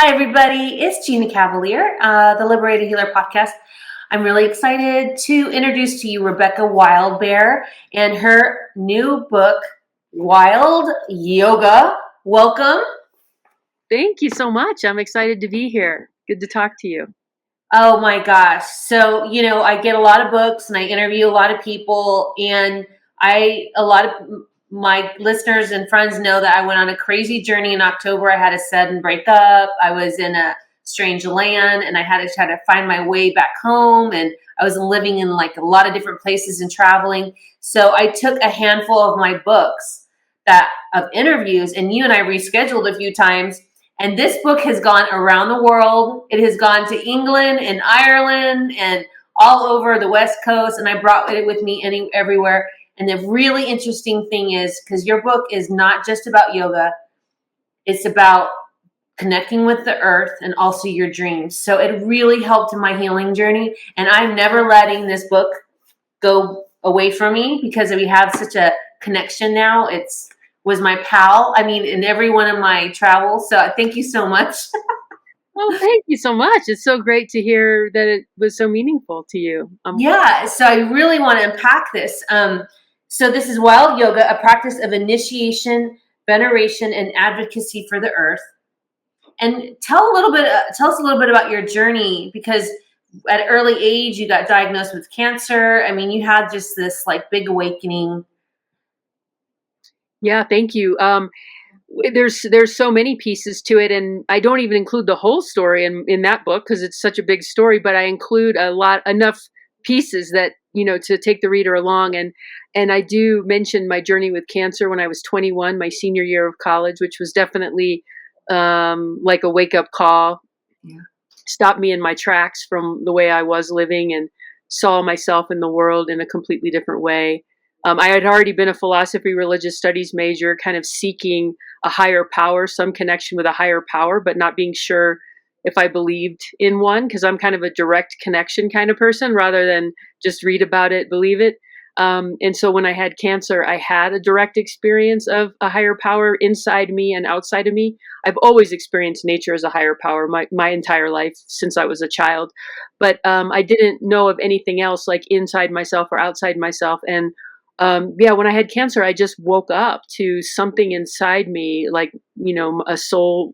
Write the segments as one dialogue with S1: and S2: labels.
S1: Hi, everybody. It's Gina Cavalier, the Liberated Healer podcast. I'm really excited to introduce to you Rebecca Wildbear and her new book, Wild Yoga. Welcome.
S2: Thank you so much. I'm excited to be here. Good to talk to you.
S1: Oh my gosh. So, I get a lot of books and I interview a lot of people, and a lot of my listeners and friends know that I went on a crazy journey in October. I had a sudden breakup. I was in a strange land and I had to try to find my way back home. And I was living in like a lot of different places and traveling. So I took a handful of my books of interviews, and you and I rescheduled a few times, and this book has gone around the world. It has gone to England and Ireland and all over the West Coast. And I brought it with me everywhere. And the really interesting thing is, because your book is not just about yoga, it's about connecting with the earth and also your dreams. So it really helped in my healing journey. And I'm never letting this book go away from me because we have such a connection now. It's was my pal. I mean, in every one of my travels. So thank you so much.
S2: Well, thank you so much. It's so great to hear that it was so meaningful to you.
S1: Yeah. So I really want to unpack this. So this is Wild Yoga, a practice of initiation, veneration, and advocacy for the earth. And tell us a little bit about your journey, because at an early age you got diagnosed with cancer. I mean, you had just this like big awakening.
S2: Yeah, thank you. There's so many pieces to it, and I don't even include the whole story in that book because it's such a big story. But I include enough pieces that to take the reader along. And I do mention my journey with cancer when I was 21, my senior year of college, which was definitely like a wake up call.
S1: Yeah.
S2: Stopped me in my tracks from the way I was living and saw myself in the world in a completely different way. I had already been a philosophy, religious studies major, kind of seeking a higher power, some connection with a higher power, but not being sure if I believed in one, because I'm kind of a direct connection kind of person rather than just read about it, believe it. And so when I had cancer, I had a direct experience of a higher power inside me and outside of me. I've always experienced nature as a higher power my entire life since I was a child. But I didn't know of anything else like inside myself or outside myself. And yeah, when I had cancer, I just woke up to something inside me, like, a soul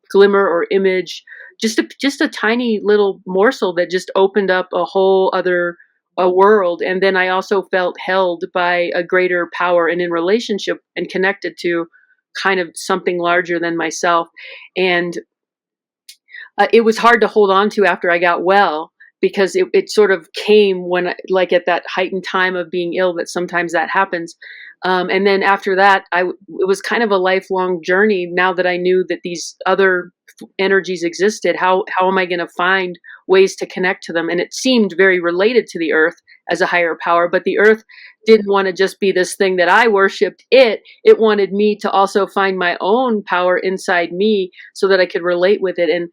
S2: glimmer or image, just a tiny little morsel that just opened up a whole other a world. And then I also felt held by a greater power and in relationship and connected to kind of something larger than myself. And it was hard to hold on to after I got well because it sort of came when, like at that heightened time of being ill, that sometimes that happens. And then after that, it was kind of a lifelong journey. Now that I knew that these other energies existed, how am I going to find ways to connect to them? And it seemed very related to the earth as a higher power, but the earth didn't want to just be this thing that I worshipped. It wanted me to also find my own power inside me so that I could relate with it. And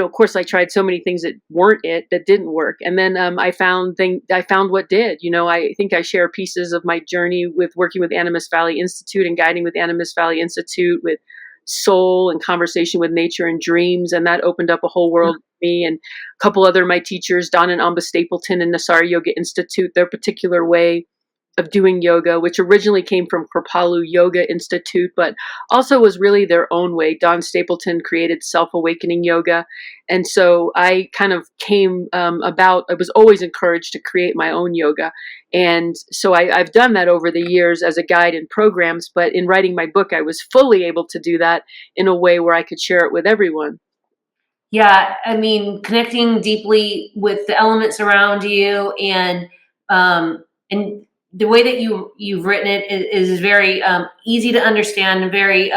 S2: of course, I tried so many things that weren't that didn't work, and then I found what did. I think I share pieces of my journey with working with Animas Valley Institute and guiding with Animas Valley Institute with soul and conversation with nature and dreams, and that opened up a whole world for me. And a couple other my teachers, Don and Amba Stapleton and Nassar Yoga Institute, their particular way of doing yoga, which originally came from Kripalu Yoga Institute, but also was really their own way. Don Stapleton created self-awakening yoga. And so I kind of came I was always encouraged to create my own yoga. And so I've done that over the years as a guide in programs, but in writing my book, I was fully able to do that in a way where I could share it with everyone.
S1: Yeah. I mean, connecting deeply with the elements around you, and the way that you've written it is very easy to understand and very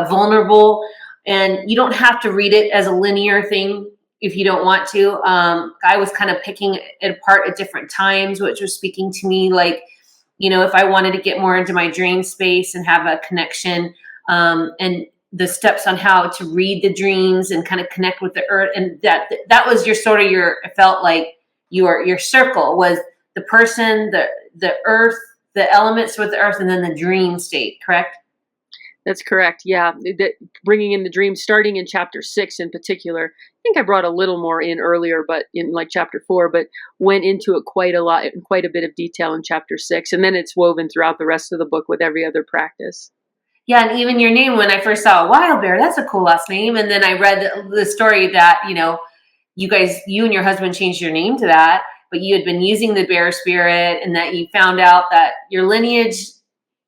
S1: vulnerable. And you don't have to read it as a linear thing if you don't want to. I was kind of picking it apart at different times, which was speaking to me. Like, if I wanted to get more into my dream space and have a connection, and the steps on how to read the dreams and kind of connect with the earth, and that was your sort of it felt like your circle was the person, the earth, the elements with the earth, and then the dream state, correct?
S2: That's correct. Yeah, bringing in the dream, starting in chapter 6 in particular. I think I brought a little more in earlier, but in like chapter 4, but went into it quite a lot, in quite a bit of detail in chapter 6, and then it's woven throughout the rest of the book with every other practice.
S1: Yeah, and even your name, when I first saw Wildbear, that's a cool last name. And then I read the story that, you and your husband changed your name to that, but you had been using the bear spirit, and that you found out that your lineage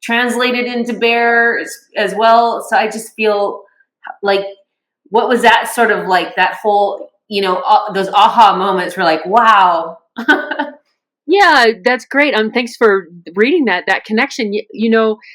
S1: translated into bear as well. So I just feel like, what was that sort of like, that whole, those aha moments were like, wow.
S2: Yeah, that's great. Thanks for reading that connection.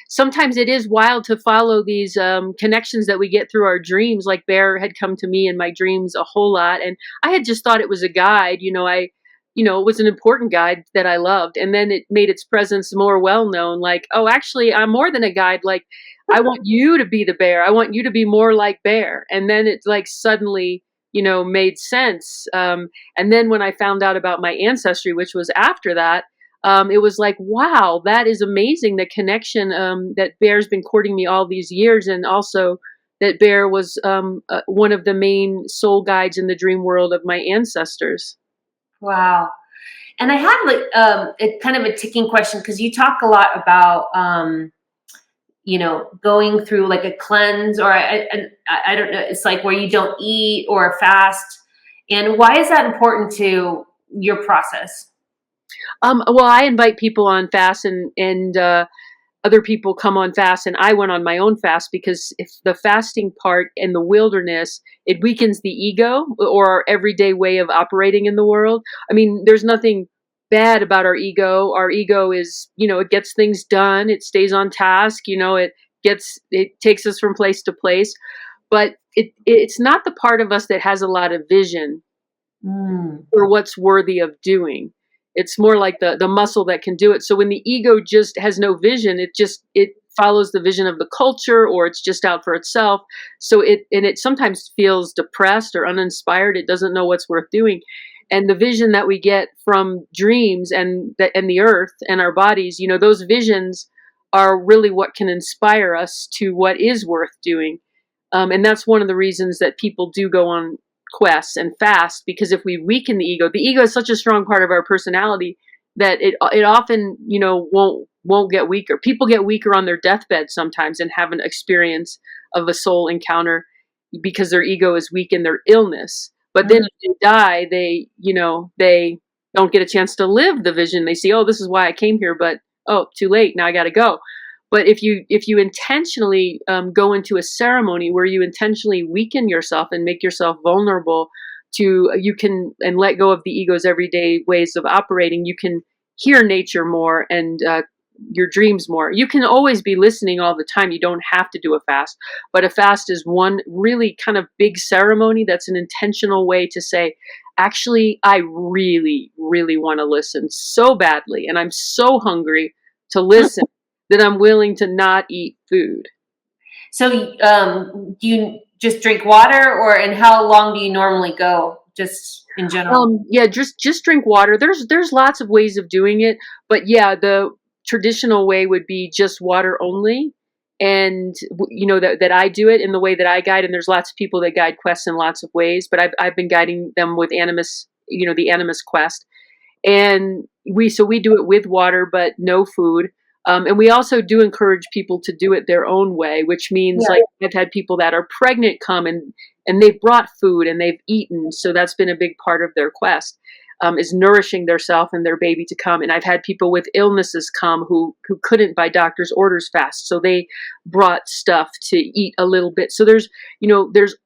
S2: Sometimes it is wild to follow these connections that we get through our dreams. Like Bear had come to me in my dreams a whole lot, and I had just thought it was a guide. It was an important guide that I loved, and then it made its presence more well known. Like, oh, actually, I'm more than a guide. Like, I want you to be the bear. I want you to be more like Bear. And then it like suddenly, made sense. And then when I found out about my ancestry, which was after that, it was like, wow, that is amazing. The connection that Bear's been courting me all these years, and also that Bear was one of the main soul guides in the dream world of my ancestors.
S1: Wow. And I had like a kind of a ticking question, because you talk a lot about going through like a cleanse, or I don't know, it's like where you don't eat or fast. And why is that important to your process?
S2: Well, I invite people on fast, and other people come on fast, and I went on my own fast because if the fasting part in the wilderness, it weakens the ego or our everyday way of operating in the world. I mean, there's nothing bad about our ego. Our ego is, it gets things done. It stays on task. It takes us from place to place, but it's not the part of us that has a lot of vision for what's worthy of doing. It's more like the muscle that can do it. So when the ego just has no vision, it follows the vision of the culture, or it's just out for itself. So it sometimes feels depressed or uninspired. It doesn't know what's worth doing. And the vision that we get from dreams and the earth and our bodies, those visions are really what can inspire us to what is worth doing. And that's one of the reasons that people do go on quests and fast, because if we weaken the ego is such a strong part of our personality that it often, won't get weaker. People get weaker on their deathbed sometimes and have an experience of a soul encounter because their ego is weak in their illness. But then if they die, they don't get a chance to live the vision. They see, oh, this is why I came here, but oh, too late. Now I got to go. But if you intentionally go into a ceremony where you intentionally weaken yourself and make yourself vulnerable to, and let go of the ego's everyday ways of operating, you can hear nature more and your dreams more. You can always be listening all the time. You don't have to do a fast, but a fast is one really kind of big ceremony that's an intentional way to say, actually, I really, really want to listen so badly, and I'm so hungry to listen that I'm willing to not eat food.
S1: So do you just drink water, and how long do you normally go, just in general?
S2: Yeah, just drink water. There's lots of ways of doing it, but yeah, the traditional way would be just water only. And that I do it in the way that I guide, and there's lots of people that guide quests in lots of ways, but I've been guiding them with animus, the animus quest, and we do it with water but no food. And we also do encourage people to do it their own way, which means like I've had people that are pregnant come and they've brought food and they've eaten. So that's been a big part of their quest, is nourishing their self and their baby to come. And I've had people with illnesses come who couldn't by doctor's orders fast. So they brought stuff to eat a little bit. So there's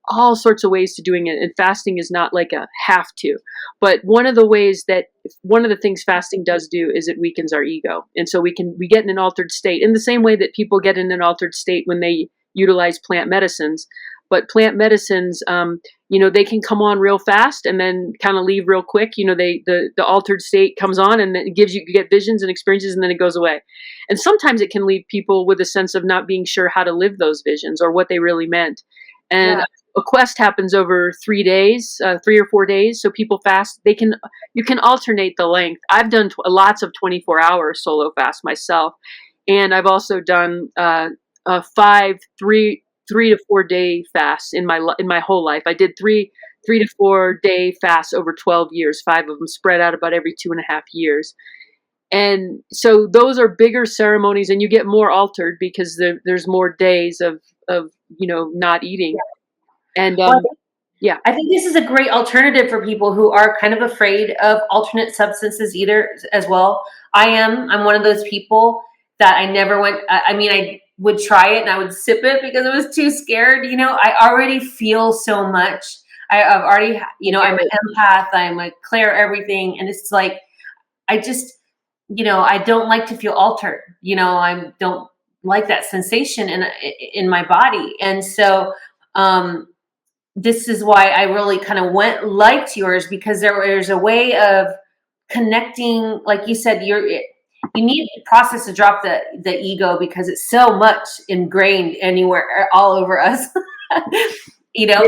S2: all sorts of ways to doing it. And fasting is not like a have to, but one of the things fasting does do is it weakens our ego. And so we get in an altered state in the same way that people get in an altered state when they utilize plant medicines. But plant medicines, they can come on real fast and then kind of leave real quick. The altered state comes on and then you get visions and experiences, and then it goes away. And sometimes it can leave people with a sense of not being sure how to live those visions or what they really meant. And a quest happens over 3 days, 3 or 4 days. So people fast. You can alternate the length. I've done lots of 24-hour solo fast myself, and I've also done five, 3 to 4 day fasts in my whole life. I did three to 4 day fasts over 12 years, 5 of them spread out about every 2.5 years. And so those are bigger ceremonies, and you get more altered because there's more days of not eating. And
S1: Well,
S2: yeah,
S1: I think this is a great alternative for people who are kind of afraid of alternate substances either as well. I'm one of those people that I never went. I mean, I would try it and I would sip it because I was too scared. I already feel so much. I've already, I'm an empath. I'm a Claire everything, and it's like I just, I don't like to feel altered. I don't like that sensation in my body, and so. This is why I really kind of liked yours, because there's a way of connecting. Like you said, you need a process to drop the ego, because it's so much ingrained anywhere, all over us, you know.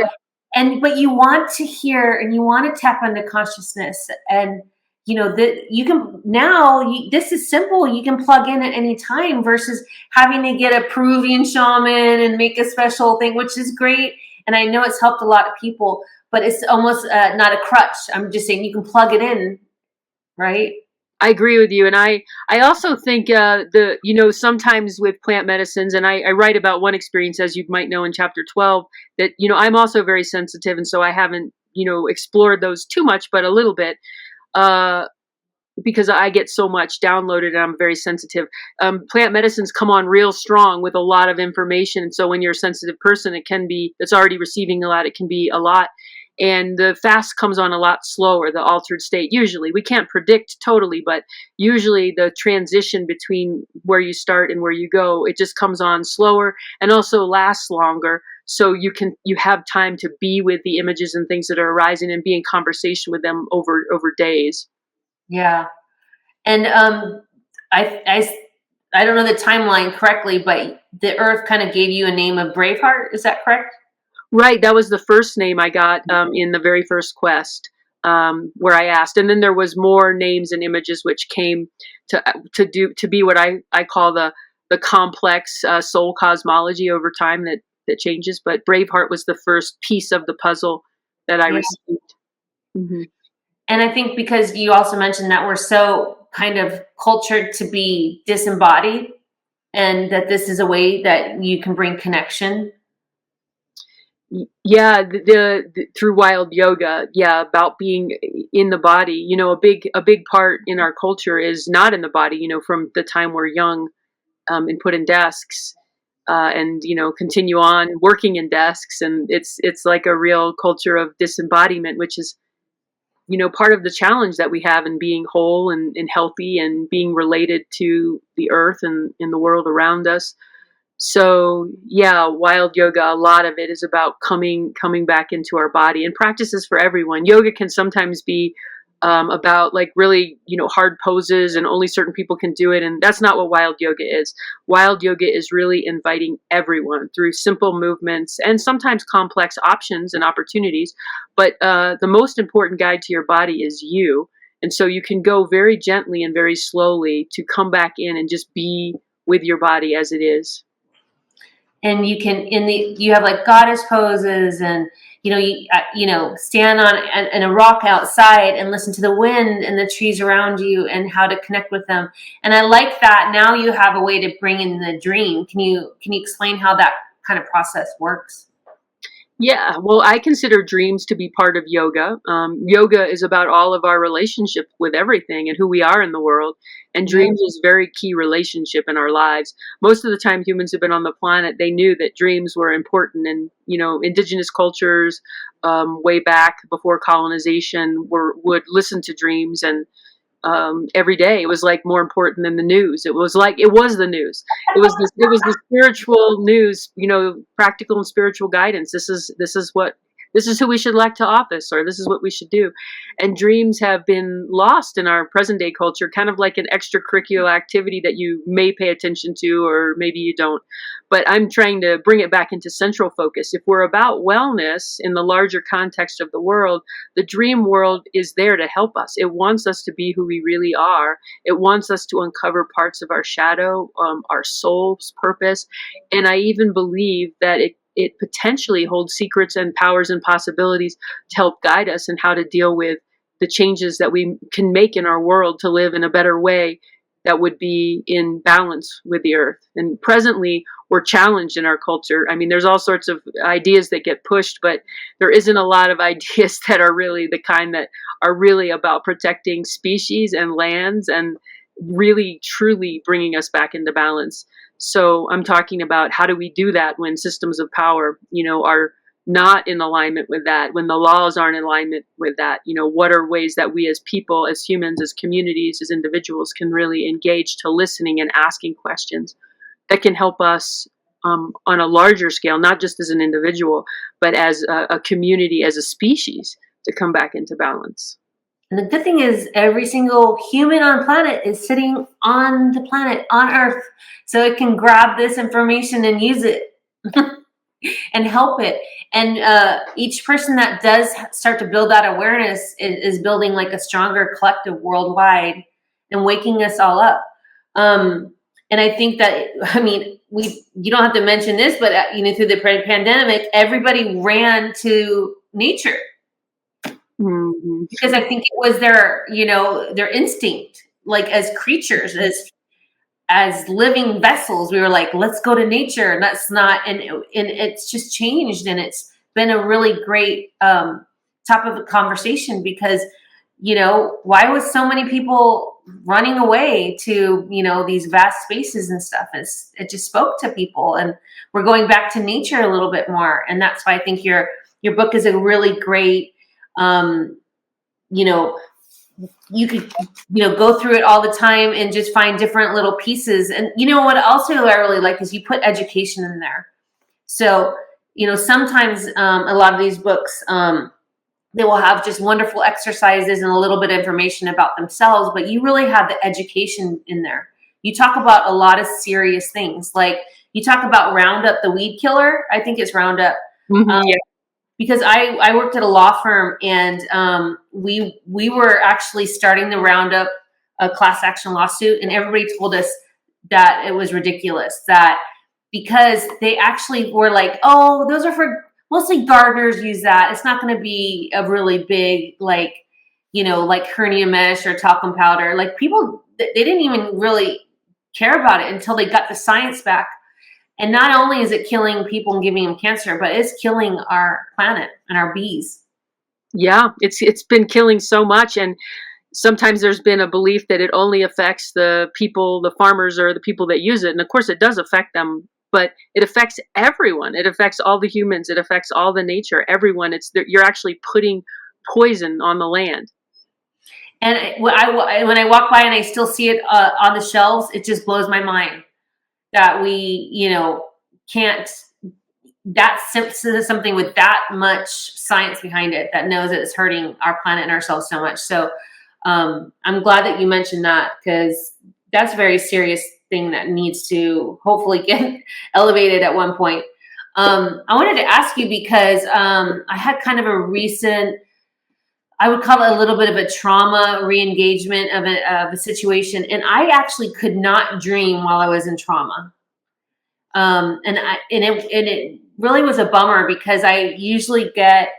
S2: yeah,
S1: But you want to hear and you want to tap into consciousness, and that you can now. This is simple. You can plug in at any time versus having to get a Peruvian shaman and make a special thing, which is great. And I know it's helped a lot of people, but it's almost not a crutch. I'm just saying you can plug it in, right?
S2: I agree with you. And I also think sometimes with plant medicines, and I write about one experience, as you might know, in chapter 12, that I'm also very sensitive, and so I haven't explored those too much, but a little bit. Because I get so much downloaded and I'm very sensitive. Plant medicines come on real strong with a lot of information. And so when you're a sensitive person, that's already receiving a lot, it can be a lot. And the fast comes on a lot slower, the altered state. Usually, we can't predict totally, but usually the transition between where you start and where you go, it just comes on slower and also lasts longer. So you have time to be with the images and things that are arising and be in conversation with them over days.
S1: Yeah. And I don't know the timeline correctly, but the Earth kind of gave you a name of Braveheart. Is that correct?
S2: Right, that was the first name I got in the very first quest, where I asked, and then there was more names and images which came to be what I call the complex soul cosmology over time that changes. But Braveheart was the first piece of the puzzle that I
S1: Yeah.
S2: received. Mm-hmm.
S1: And I think because you also mentioned that we're so kind of cultured to be disembodied, and that this is a way that you can bring connection.
S2: Yeah, through wild yoga, yeah, about being in the body. A big part in our culture is not in the body. From the time we're young, and put in desks, and continue on working in desks, and it's like a real culture of disembodiment, which is part of the challenge that we have in being whole and healthy and being related to the earth and in the world around us. So yeah, wild yoga, a lot of it is about coming back into our body, and practices for everyone. Yoga can sometimes be about like really hard poses, and only certain people can do it, and that's not what wild yoga is. Wild yoga is really inviting everyone through simple movements and sometimes complex options and opportunities, but the most important guide to your body is you. And so you can go very gently and very slowly to come back in and just be with your body as it is.
S1: And you have like goddess poses, and stand on in a rock outside and listen to the wind and the trees around you and how to connect with them. And I like that now you have a way to bring in the dream. Can you explain how that kind of process works?
S2: Yeah, well, I consider dreams to be part of yoga. Yoga is about all of our relationship with everything and who we are in the world. And
S1: Yeah.
S2: dreams is a very key relationship in our lives. Most of the time humans have been on the planet, they knew that dreams were important. And, indigenous cultures, way back before colonization, would listen to dreams, and every day. It was like more important than the news. It was the news. It was the spiritual news, practical and spiritual guidance. This is what this is who we should elect to office, or this is what we should do. And dreams have been lost in our present day culture, kind of like an extracurricular activity that you may pay attention to, or maybe you don't. But I'm trying to bring it back into central focus. If we're about wellness in the larger context of the world, the dream world is there to help us. It wants us to be who we really are. It wants us to uncover parts of our shadow, our soul's purpose. And I even believe that it potentially holds secrets and powers and possibilities to help guide us in how to deal with the changes that we can make in our world to live in a better way that would be in balance with the earth. And presently, we're challenged in our culture. I mean, there's all sorts of ideas that get pushed, but there isn't a lot of ideas that are really the kind that are really about protecting species and lands and really truly bringing us back into balance. So I'm talking about how do we do that when systems of power, are not in alignment with that, when the laws aren't in alignment with that. What are ways that we as people, as humans, as communities, as individuals can really engage to listening and asking questions that can help us on a larger scale, not just as an individual, but as a community, as a species, to come back into balance.
S1: And the good thing is every single human on planet is sitting on the planet, on Earth, so it can grab this information and use it and help it. And each person that does start to build that awareness is building like a stronger collective worldwide and waking us all up. And I think that, I mean, you don't have to mention this, but through the pandemic, everybody ran to nature.
S2: Mm-hmm.
S1: Because I think it was their instinct, like as creatures, as living vessels. We were like, let's go to nature, and that's not, and it's just changed, and it's been a really great topic of the conversation because why was so many people running away to these vast spaces and stuff? It just spoke to people, and we're going back to nature a little bit more, and that's why I think your book is a really great. You could go through it all the time and just find different little pieces. And what also I really like is you put education in there. So sometimes a lot of these books they will have just wonderful exercises and a little bit of information about themselves, but you really have the education in there. You talk about a lot of serious things, like you talk about Roundup, the weed killer. I think it's Roundup.
S2: Mm-hmm, yeah.
S1: Because I worked at a law firm, and we were actually starting the Roundup a class action lawsuit, and everybody told us that it was ridiculous, that because they actually were like, oh, those are for mostly gardeners use that. It's not going to be a really big like hernia mesh or talcum powder. Like people, they didn't even really care about it until they got the science back. And not only is it killing people and giving them cancer, but it's killing our planet and our bees.
S2: Yeah, it's been killing so much, and sometimes there's been a belief that it only affects the people, the farmers, or the people that use it. And of course, it does affect them, but it affects everyone. It affects all the humans. It affects all the nature. Everyone. You're actually putting poison on the land.
S1: And when I walk by and I still see it on the shelves, it just blows my mind that we, can't, that's something with that much science behind it that knows that it's hurting our planet and ourselves so much. So I'm glad that you mentioned that, because that's a very serious thing that needs to hopefully get elevated at one point. I wanted to ask you because I had kind of a recent, I would call it a little bit of a trauma re-engagement of a situation. And I actually could not dream while I was in trauma. And it really was a bummer because I usually get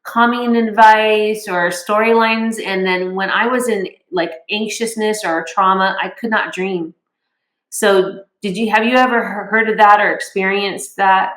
S1: calming advice or storylines. And then when I was in like anxiousness or trauma, I could not dream. So have you ever heard of that or experienced that?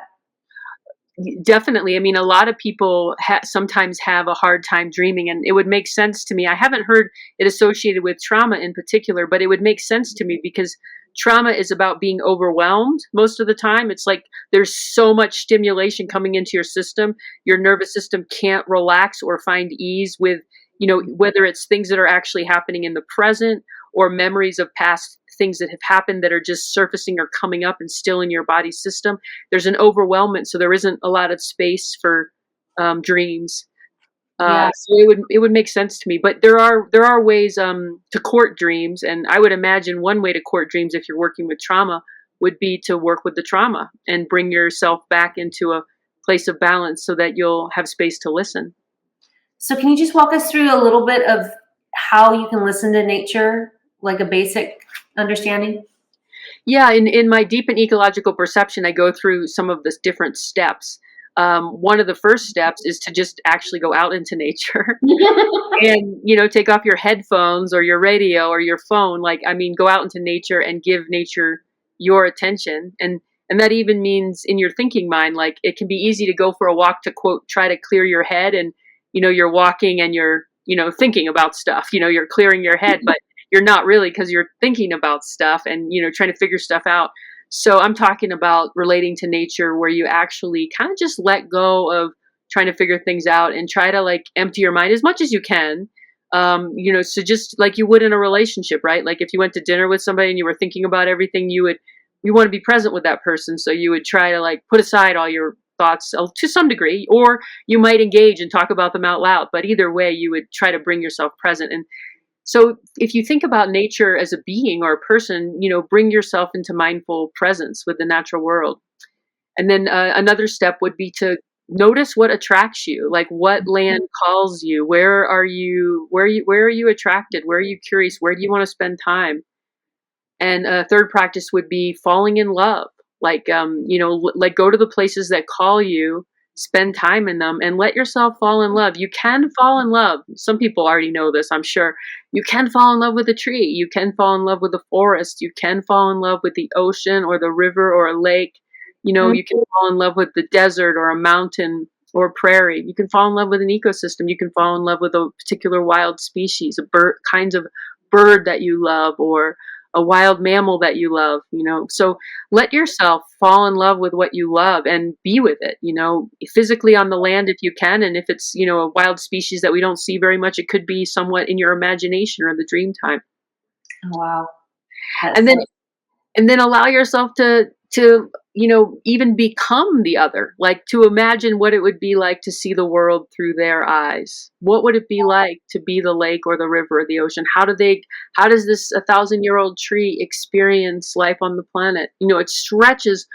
S2: Definitely. I mean, a lot of people sometimes have a hard time dreaming, and it would make sense to me. I haven't heard it associated with trauma in particular, but it would make sense to me because trauma is about being overwhelmed most of the time. It's like there's so much stimulation coming into your system. Your nervous system can't relax or find ease with, whether it's things that are actually happening in the present or memories of past things that have happened that are just surfacing or coming up and still in your body system. There's an overwhelmment, so there isn't a lot of space for dreams.
S1: Yeah.
S2: So it would make sense to me. But there are ways to court dreams, and I would imagine one way to court dreams if you're working with trauma would be to work with the trauma and bring yourself back into a place of balance so that you'll have space to listen.
S1: So can you just walk us through a little bit of how you can listen to nature, like a basic understanding?
S2: Yeah, in my deep and ecological perception, I go through some of the different steps. One of the first steps is to just actually go out into nature and take off your headphones or your radio or your phone. Like, I mean, go out into nature and give nature your attention. And that even means in your thinking mind. Like, it can be easy to go for a walk to, quote, try to clear your head, and you're walking and you're thinking about stuff. You're clearing your head, but you're not really, because you're thinking about stuff and trying to figure stuff out. So I'm talking about relating to nature, where you actually kind of just let go of trying to figure things out and try to, like, empty your mind as much as you can. So just like you would in a relationship, right? Like, if you went to dinner with somebody and you were thinking about everything, you want to be present with that person. So you would try to, like, put aside all your thoughts to some degree, or you might engage and talk about them out loud. But either way, you would try to bring yourself present. And so if you think about nature as a being or a person, bring yourself into mindful presence with the natural world. And then another step would be to notice what attracts you, like what land calls you. Where are you? Where are you attracted? Where are you curious? Where do you want to spend time? And a third practice would be falling in love. Like, like, go to the places that call you, spend time in them, and let yourself fall in love. You can fall in love. Some people already know this, I'm sure. You can fall in love with a tree. You can fall in love with a forest. You can fall in love with the ocean or the river or a lake. You can fall in love with the desert or a mountain or a prairie. You can fall in love with an ecosystem. You can fall in love with a particular wild species, kinds of bird that you love, or a wild mammal that you love. So let yourself fall in love with what you love and be with it, physically on the land if you can. And if it's, a wild species that we don't see very much, it could be somewhat in your imagination or the dream time.
S1: Oh, wow.
S2: And then allow yourself to even become the other, like to imagine what it would be like to see the world through their eyes. What would it be like to be the lake or the river or the ocean? How does this 1,000-year-old tree experience life on the planet? It stretches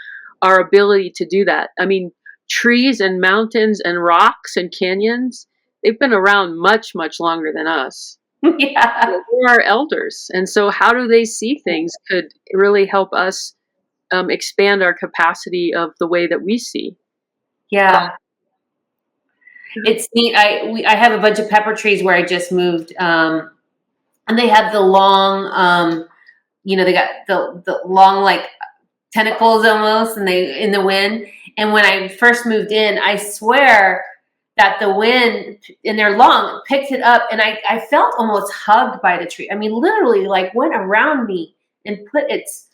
S2: our ability to do that. I mean, trees and mountains and rocks and canyons, they've been around much, much longer than us.
S1: Yeah.
S2: They're our elders. And so how do they see things could really help us expand our capacity of the way that we see.
S1: Yeah. It's neat. I have a bunch of pepper trees where I just moved, and they have the long, they got the long, like, tentacles almost, and they in the wind. And when I first moved in, I swear that the wind, and they're long, picked it up, and I felt almost hugged by the tree. I mean, literally, like, went around me and put its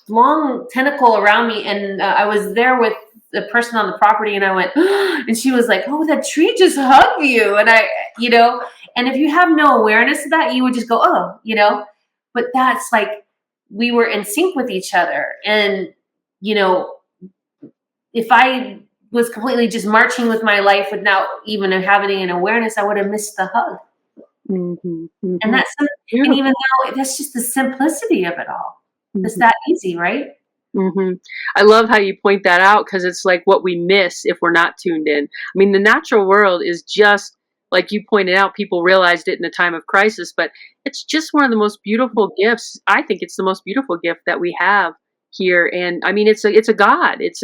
S1: long tentacle around me. And I was there with the person on the property, and I went, and she was like, "Oh, that tree just hugged you." And and if you have no awareness of that, you would just go, "Oh," but that's like, we were in sync with each other. And, if I was completely just marching with my life without even having an awareness, I would have missed the hug.
S2: Mm-hmm, mm-hmm.
S1: And and even though that's just the simplicity of it all. It's that easy, right?
S2: Mm-hmm. I love how you point that out, because it's like what we miss if we're not tuned in. I mean, the natural world is just, like you pointed out, people realized it in a time of crisis, but it's just one of the most beautiful gifts. I think it's the most beautiful gift that we have here. And I mean, it's a God. It's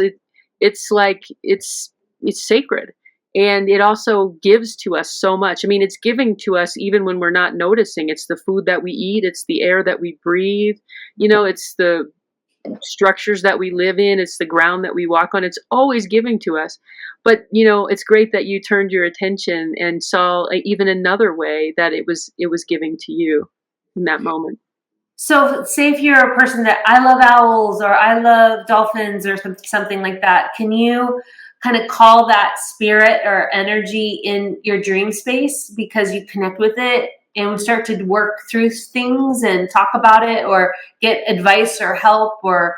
S2: sacred. And it also gives to us so much. I mean, it's giving to us even when we're not noticing. It's the food that we eat. It's the air that we breathe. It's the structures that we live in. It's the ground that we walk on. It's always giving to us. But, it's great that you turned your attention and saw even another way that it was giving to you in that moment.
S1: So say if you're a person that, I love owls or I love dolphins or something like that, can you kind of call that spirit or energy in your dream space because you connect with it and start to work through things and talk about it or get advice or help or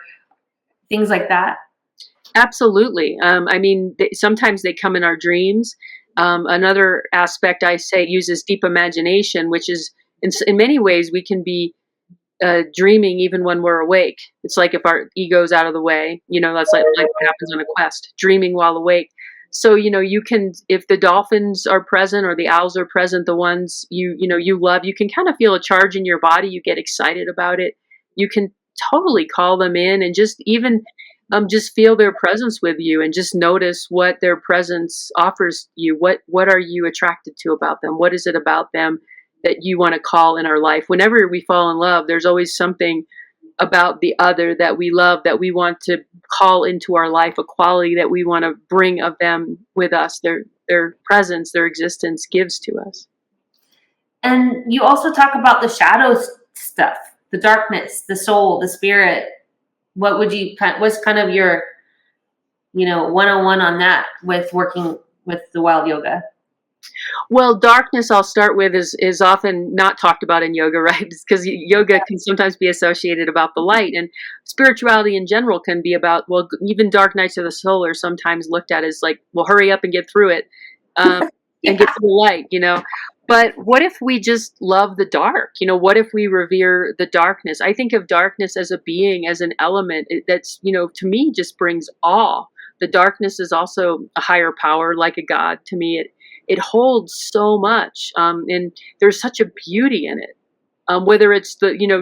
S1: things like that?
S2: Absolutely. I mean, sometimes they come in our dreams. Another aspect I say uses deep imagination, which is in many ways we can be dreaming even when we're awake. It's like if our ego's out of the way, that's like what happens on a quest, dreaming while awake. So, you can, if the dolphins are present or the owls are present, the ones you love, you can kind of feel a charge in your body. You get excited about it. You can totally call them in and just even just feel their presence with you and just notice what their presence offers you. What are you attracted to about them? What is it about them that you want to call in our life? Whenever we fall in love, there's always something about the other that we love that we want to call into our life, a quality that we want to bring of them with us. Their presence, their existence gives to us.
S1: And you also talk about the shadow stuff, the darkness, the soul, the spirit. What's kind of your, one-on-one on that with working with the wild yoga?
S2: Well, darkness, I'll start with, is often not talked about in yoga, right? Because yoga can sometimes be associated about the light, and spirituality in general can be about, well, even dark nights of the soul are sometimes looked at as like, well, hurry up and get through it, and get to the light, But what if we just love the dark? What if we revere the darkness? I think of darkness as a being, as an element that's, to me, just brings awe. The darkness is also a higher power, like a god. To me, it holds so much, and there's such a beauty in it. Whether it's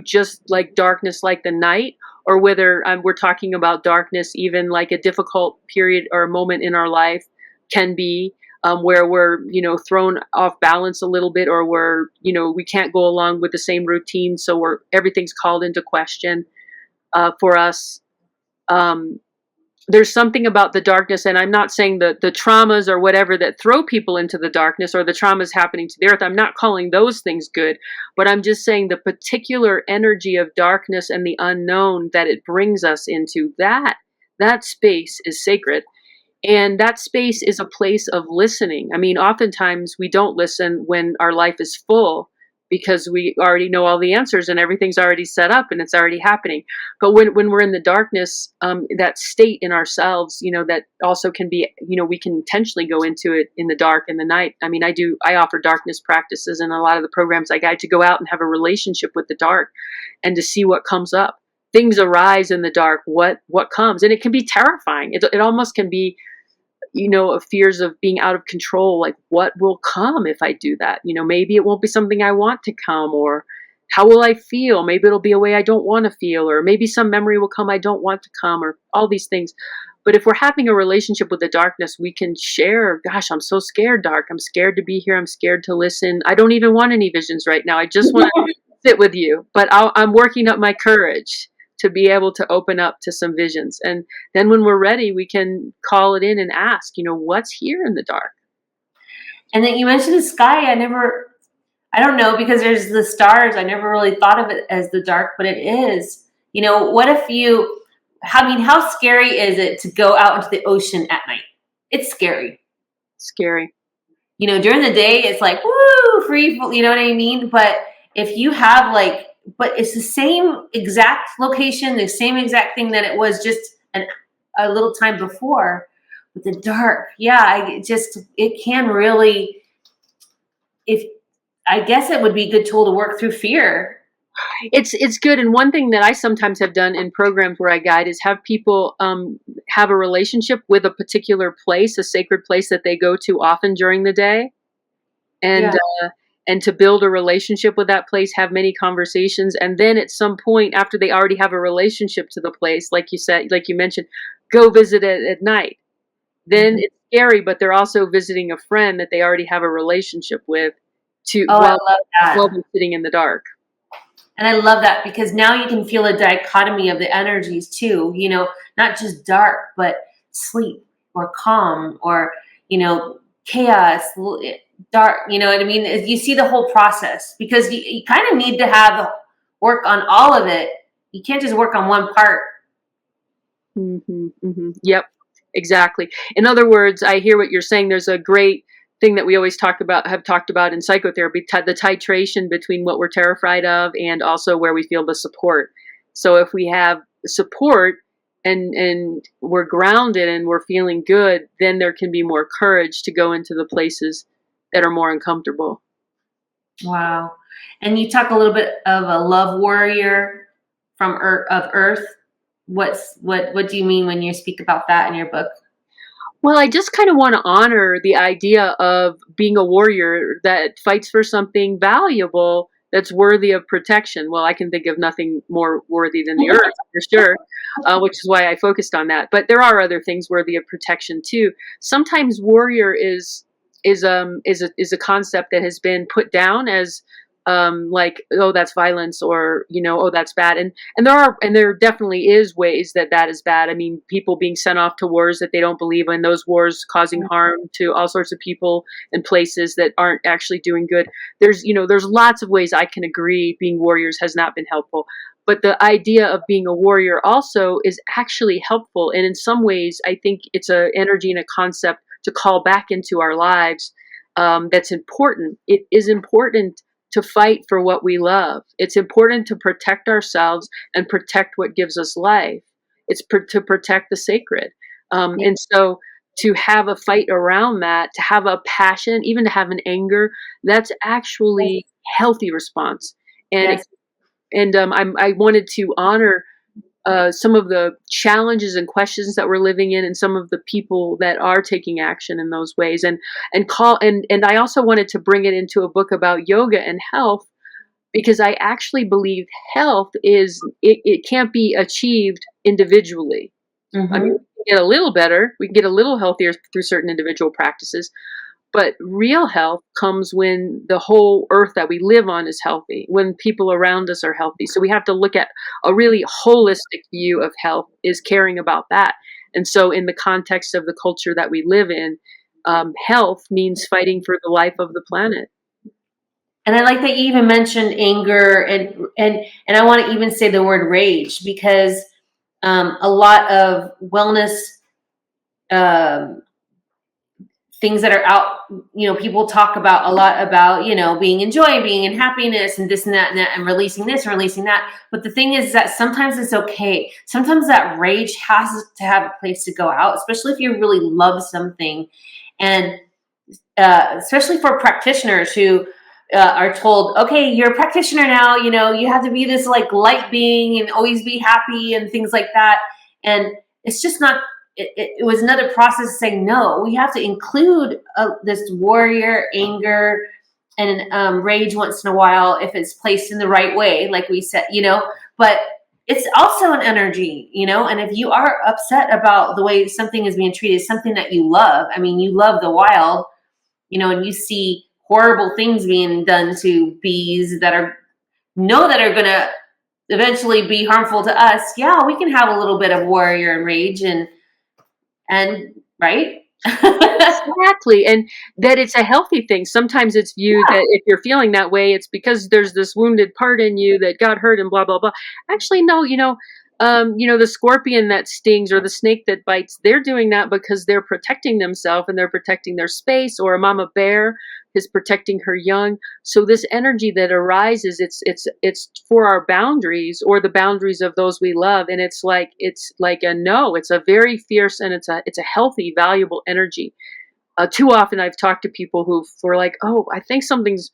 S2: just like darkness, like the night, or whether we're talking about darkness, even like a difficult period or a moment in our life can be, where we're, thrown off balance a little bit, or we can't go along with the same routine. So everything's called into question, for us. There's something about the darkness, and I'm not saying the traumas or whatever that throw people into the darkness, or the traumas happening to the earth. I'm not calling those things good, but I'm just saying the particular energy of darkness and the unknown that it brings us into, that space is sacred. And that space is a place of listening. I mean, oftentimes we don't listen when our life is full, because we already know all the answers and everything's already set up and it's already happening. But when we're in the darkness, that state in ourselves, that also can be, we can intentionally go into it in the dark, in the night. I mean, I offer darkness practices in a lot of the programs I guide, to go out and have a relationship with the dark and to see what comes up. Things arise in the dark. What comes? And it can be terrifying. It almost can be, fears of being out of control, like what will come if I do that? Maybe it won't be something I want to come, or how will I feel? Maybe it'll be a way I don't want to feel, or maybe some memory will come I don't want to come, or all these things. But if we're having a relationship with the darkness, we can share, gosh, I'm so scared, dark. I'm scared to be here. I'm scared to listen. I don't even want any visions right now. I just want to sit with you, but I'm working up my courage to be able to open up to some visions. And then when we're ready, we can call it in and ask, what's here in the dark?
S1: And then you mentioned the sky. I don't know, because there's the stars. I never really thought of it as the dark, but it is. What if how scary is it to go out into the ocean at night? It's scary.
S2: Scary.
S1: During the day, it's like, woo, free, you know what I mean? But if you have but it's the same exact location, the same exact thing that it was just a little time before. With the dark, it can really, I guess it would be a good tool to work through fear.
S2: It's good. And one thing that I sometimes have done in programs where I guide is have people have a relationship with a particular place, a sacred place that they go to often during the day. And to build a relationship with that place, have many conversations. And then at some point, after they already have a relationship to the place, like you said, like you mentioned, go visit it at night. Then it's scary, but they're also visiting a friend that they already have a relationship with,
S1: I love that.
S2: while they're sitting in the dark.
S1: And I love that, because now you can feel a dichotomy of the energies too, not just dark, but sleep or calm or, chaos, dark, you know what I mean? You see the whole process, because you kind of need to work on all of it. You can't just work on one part.
S2: Mm-hmm, mm-hmm. Yep, exactly. In other words, I hear what you're saying. There's a great thing that we always have talked about in psychotherapy, the titration between what we're terrified of and also where we feel the support. So if we have support, and we're grounded and we're feeling good, then there can be more courage to go into the places that are more uncomfortable.
S1: Wow. And you talk a little bit of a love warrior from Earth. What do you mean when you speak about that in your book?
S2: Well, I just kind of want to honor the idea of being a warrior that fights for something valuable that's worthy of protection. Well, I can think of nothing more worthy than the earth for sure, which is why I focused on that. But there are other things worthy of protection too. Sometimes warrior is a concept that has been put down as like, oh, that's violence, or oh, that's bad. And there definitely is ways that that is bad. I mean, people being sent off to wars that they don't believe in, those wars causing harm to all sorts of people and places that aren't actually doing good. There's lots of ways I can agree being warriors has not been helpful. But the idea of being a warrior also is actually helpful. And in some ways, I think it's a energy and a concept to call back into our lives. That's important. It is important to fight for what we love. It's important to protect ourselves and protect what gives us life. To protect the sacred. And so to have a fight around that, to have a passion, even to have an anger, that's actually healthy response. And
S1: Yes.
S2: I wanted to honor some of the challenges and questions that we're living in, and some of the people that are taking action in those ways, and I also wanted to bring it into a book about yoga and health, because I actually believe health it can't be achieved individually. I mean,
S1: Mm-hmm.
S2: we can get a little better, we can get a little healthier through certain individual practices, but real health comes when the whole earth that we live on is healthy, when people around us are healthy. So we have to look at a really holistic view of health, is caring about that. And so, in the context of the culture that we live in, health means fighting for the life of the planet.
S1: And I like that you even mentioned anger, and I want to even say the word rage, because a lot of wellness um, things that are out, people talk about a lot about, being in joy, being in happiness, and this and that, and releasing this and releasing that. But the thing is that sometimes it's okay. Sometimes that rage has to have a place to go out, especially if you really love something. And especially for practitioners who are told, okay, you're a practitioner now, you have to be this like light being and always be happy and things like that. And it's just not, it was another process saying, no, we have to include this warrior anger and rage once in a while if it's placed in the right way, like we said, but it's also an energy, and if you are upset about the way something is being treated, something that you love, I mean, you love the wild, and you see horrible things being done to bees that are going to eventually be harmful to us. Yeah, we can have a little bit of warrior and rage and right.
S2: Exactly. And that it's a healthy thing. Sometimes it's viewed that if you're feeling that way, it's because there's this wounded part in you that got hurt and blah, blah, blah. Actually, no, the scorpion that stings or the snake that bites, they're doing that because they're protecting themselves and they're protecting their space, or a mama bear is protecting her young. So this energy that arises, it's for our boundaries or the boundaries of those we love. And it's like it's a very fierce, and it's a healthy, valuable energy. Too often I've talked to people who were like, oh, I think something's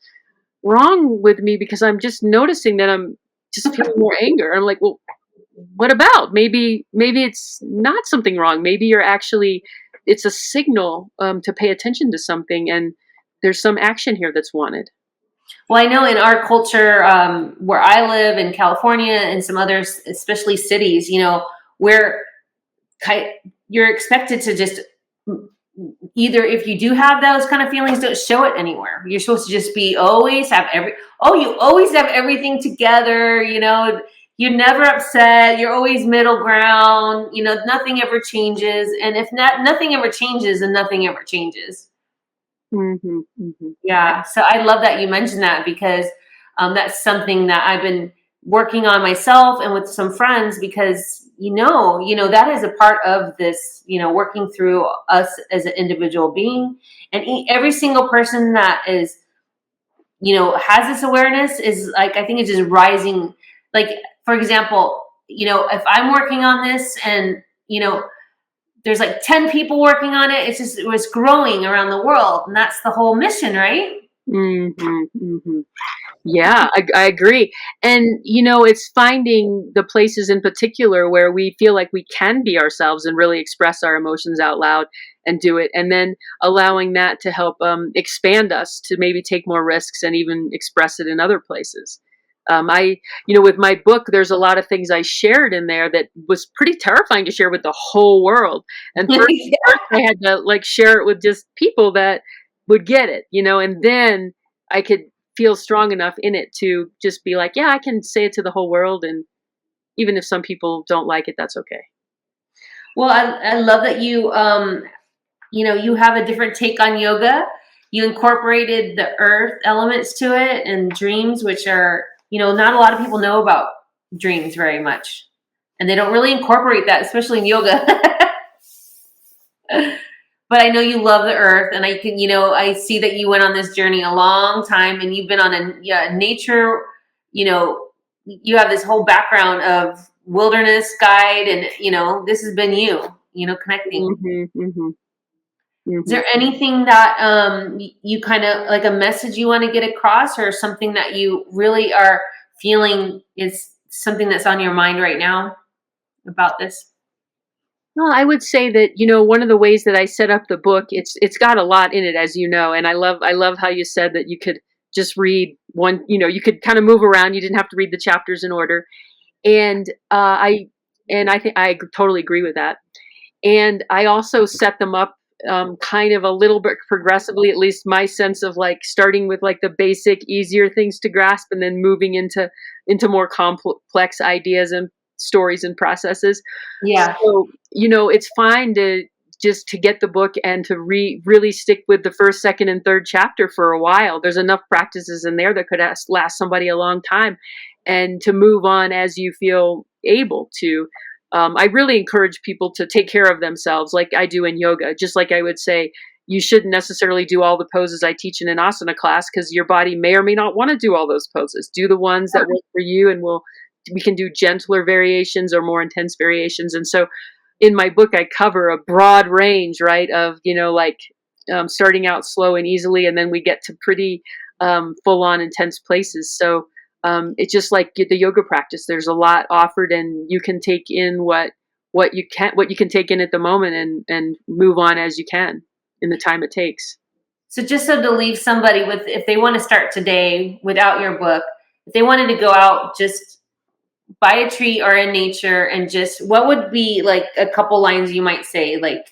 S2: wrong with me because I'm just noticing that I'm just feeling more anger. I'm like, well, what about? Maybe it's not something wrong. Maybe it's a signal to pay attention to something, and there's some action here that's wanted.
S1: Well, I know in our culture, where I live in California and some others, especially cities, where you're expected to just either, if you do have those kind of feelings, don't show it anywhere. You're supposed to just be you always have everything together, you're never upset, you're always middle ground, nothing ever changes. And if nothing ever changes, then nothing ever changes.
S2: Mm-hmm, mm-hmm.
S1: Yeah. So I love that you mentioned that, because that's something that I've been working on myself and with some friends, because, that is a part of this, working through us as an individual being. And every single person that is, has this awareness is like, I think it's just rising. Like, for example, if I'm working on this and, there's like 10 people working on it, it was growing around the world. And that's the whole mission, right?
S2: Mm-hmm. Yeah, I agree. And, it's finding the places in particular where we feel like we can be ourselves and really express our emotions out loud and do it. And then allowing that to help expand us to maybe take more risks and even express it in other places. With my book, there's a lot of things I shared in there that was pretty terrifying to share with the whole world. And first I had to like share it with just people that would get it, and then I could feel strong enough in it to just be like, yeah, I can say it to the whole world. And even if some people don't like it, that's okay.
S1: Well, I love that you have a different take on yoga. You incorporated the earth elements to it and dreams, which are, not a lot of people know about dreams very much. And they don't really incorporate that, especially in yoga. But I know you love the earth, and I see that you went on this journey a long time, and you've been on nature, you have this whole background of wilderness guide, and, this has been connecting.
S2: Mm-hmm, mm-hmm,
S1: Is
S2: mm-hmm.
S1: there anything that you kind of like a message you want to get across, or something that you really are feeling is something that's on your mind right now about this?
S2: Well, I would say that, one of the ways that I set up the book, it's got a lot in it, as you know, and I love how you said that you could just read one, you could kind of move around. You didn't have to read the chapters in order. And I think I totally agree with that. And I also set them up kind of a little bit progressively, at least my sense of like starting with like the basic, easier things to grasp, and then moving into more complex ideas and stories and processes.
S1: Yeah.
S2: So, it's fine to get the book and to really stick with the first, second, and third chapter for a while. There's enough practices in there that could last somebody a long time, and to move on as you feel able to. I really encourage people to take care of themselves like I do in yoga. Just like I would say, you shouldn't necessarily do all the poses I teach in an asana class because your body may or may not want to do all those poses. Do the ones that work for you, and we can do gentler variations or more intense variations. And so in my book, I cover a broad range, right, of, starting out slow and easily, and then we get to pretty full on intense places. So it's just like the yoga practice. There's a lot offered, and you can take in what you can take in at the moment, and move on as you can in the time it takes.
S1: So just so to leave somebody with, if they want to start today without your book, if they wanted to go out, just by a tree or in nature, and just, what would be like a couple lines you might say, like,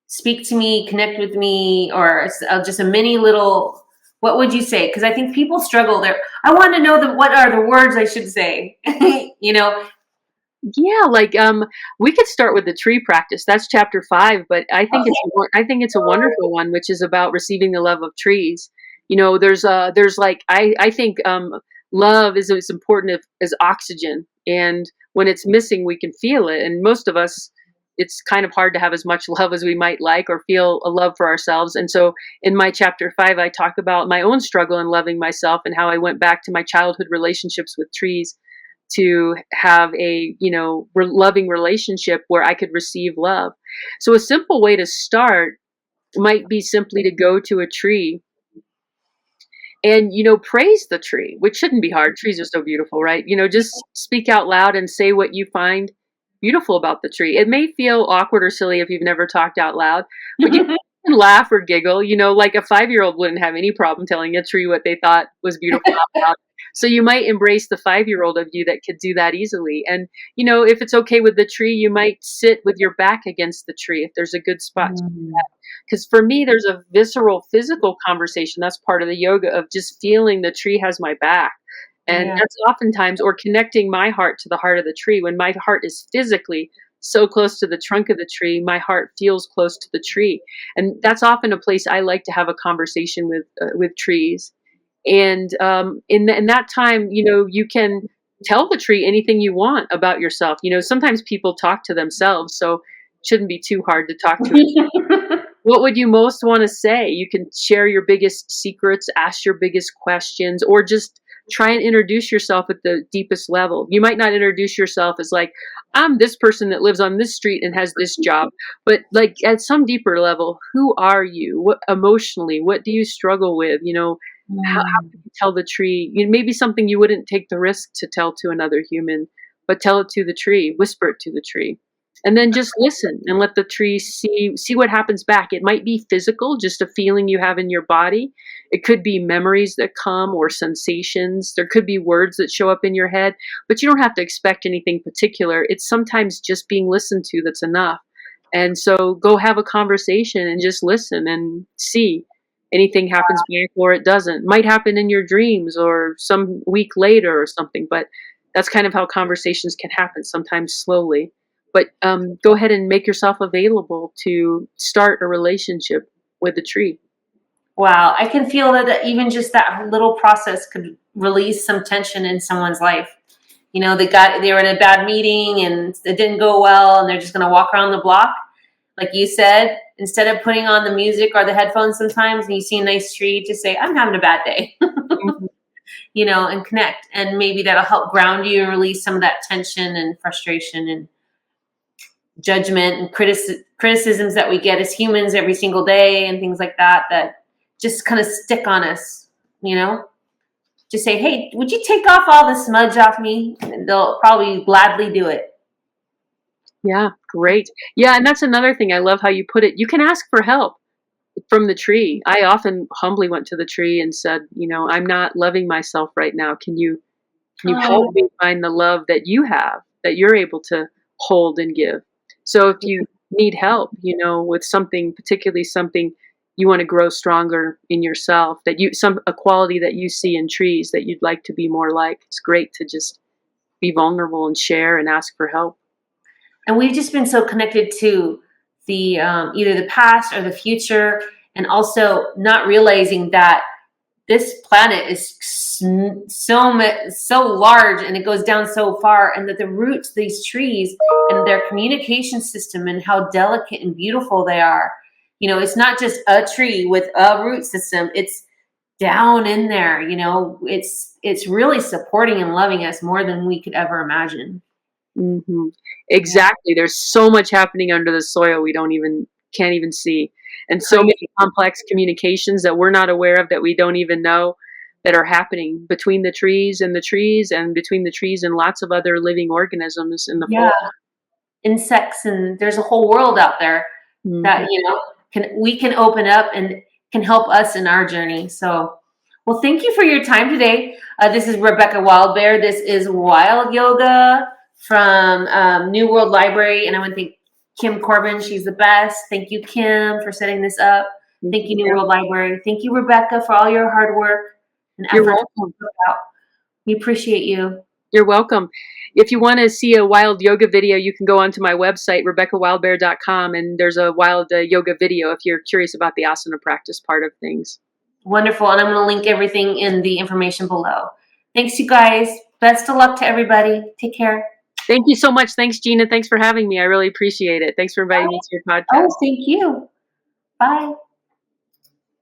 S1: speak to me, connect with me, or just a mini little, what would you say? Because I think people struggle there. I want to know what are the words I should say,
S2: Yeah, like we could start with the tree practice. That's chapter 5, but I think it's a wonderful one, which is about receiving the love of trees. There's like I think love is as important as oxygen, and when it's missing, we can feel it. And most of us, it's kind of hard to have as much love as we might like, or feel a love for ourselves. And so, in my chapter 5, I talk about my own struggle in loving myself, and how I went back to my childhood relationships with trees to have a loving relationship where I could receive love. So a simple way to start might be simply to go to a tree and praise the tree, which shouldn't be hard. Trees are so beautiful, right? Just speak out loud and say what you find beautiful about the tree. It may feel awkward or silly if you've never talked out loud, but you can laugh or giggle. Like a 5-year-old wouldn't have any problem telling a tree what they thought was beautiful out loud. So you might embrace the 5-year-old of you that could do that easily. And, if it's okay with the tree, you might sit with your back against the tree if there's a good spot to do that. Because for me, there's a visceral physical conversation. That's part of the yoga, of just feeling the tree has my back. And that's oftentimes, or connecting my heart to the heart of the tree. When my heart is physically so close to the trunk of the tree, my heart feels close to the tree. And that's often a place I like to have a conversation with trees. And in that time, you can tell the tree anything you want about yourself. Sometimes people talk to themselves, so it shouldn't be too hard to talk to it. What would you most want to say? You can share your biggest secrets, ask your biggest questions, or just try and introduce yourself at the deepest level. You might not introduce yourself as like, I'm this person that lives on this street and has this job, but like at some deeper level, who are you? What emotionally, what do you struggle with? How
S1: Mm.
S2: can you tell the tree? Maybe something you wouldn't take the risk to tell to another human, but tell it to the tree, whisper it to the tree. And then just listen and let the tree see what happens back. It might be physical, just a feeling you have in your body. It could be memories that come or sensations. There could be words that show up in your head, but you don't have to expect anything particular. It's sometimes just being listened to that's enough. And so go have a conversation and just listen and see. Anything happens back or it doesn't. Might happen in your dreams or some week later or something, but that's kind of how conversations can happen, sometimes slowly. But go ahead and make yourself available to start a relationship with the tree.
S1: Wow, I can feel that even just that little process could release some tension in someone's life. They were in a bad meeting and it didn't go well, and they're just going to walk around the block, like you said, instead of putting on the music or the headphones. Sometimes, and you see a nice tree, just say, "I'm having a bad day,"
S2: Mhm.
S1: and connect, and maybe that'll help ground you and release some of that tension and frustration and judgment and criticisms that we get as humans every single day, and things like that just kind of stick on us. Just say, "Hey, would you take off all the smudge off me?" And they'll probably gladly do it.
S2: Yeah, great. Yeah, and that's another thing. I love how you put it. You can ask for help from the tree. I often humbly went to the tree and said, I'm not loving myself right now. Can you help
S1: Oh,
S2: me find the love that you have, that you're able to hold and give? So if you need help, with something, particularly something you want to grow stronger in yourself, a quality that you see in trees that you'd like to be more like, it's great to just be vulnerable and share and ask for help.
S1: and we've just been so connected to the either the past or the future, and also not realizing that this planet is so large, and it goes down so far, and that the roots of these trees and their communication system and how delicate and beautiful they are. It's not just a tree with a root system. It's down in there. It's really supporting and loving us more than we could ever imagine.
S2: Hmm.
S1: Yeah,
S2: Exactly. There's so much happening under the soil we don't even can't even see, and so many
S1: crazy.
S2: complex communications that we're not aware of that we don't even know that are happening between the trees and the trees and between the trees and lots of other living organisms in the
S1: Yeah,
S2: forest.
S1: insects, and there's a whole world out there that
S2: Hmm.
S1: we can open up and can help us in our journey. So, well, thank you for your time today. This is Rebecca Wildbear. This is Wild Yoga from New World Library, and I want to thank Kim Corbin. She's the best. Thank you, Kim, for setting this up.
S2: Thank
S1: Thank you, New
S2: you.
S1: World Library. Thank you, Rebecca, for all your hard work and
S2: You're
S1: effort to
S2: welcome.
S1: put out. We appreciate you.
S2: You're welcome. If you want to see a wild yoga video, you can go onto my website, RebeccaWildbear.com, and there's a wild yoga video if you're curious about the asana practice part of things.
S1: Wonderful. And I'm going to link everything in the information below. Thanks, you guys. Best of luck to everybody. Take care.
S2: Thank you so much. Thanks, Gina. Thanks for having me. I really appreciate it. Thanks for inviting me to your
S1: Oh,
S2: podcast.
S1: thank you. Bye.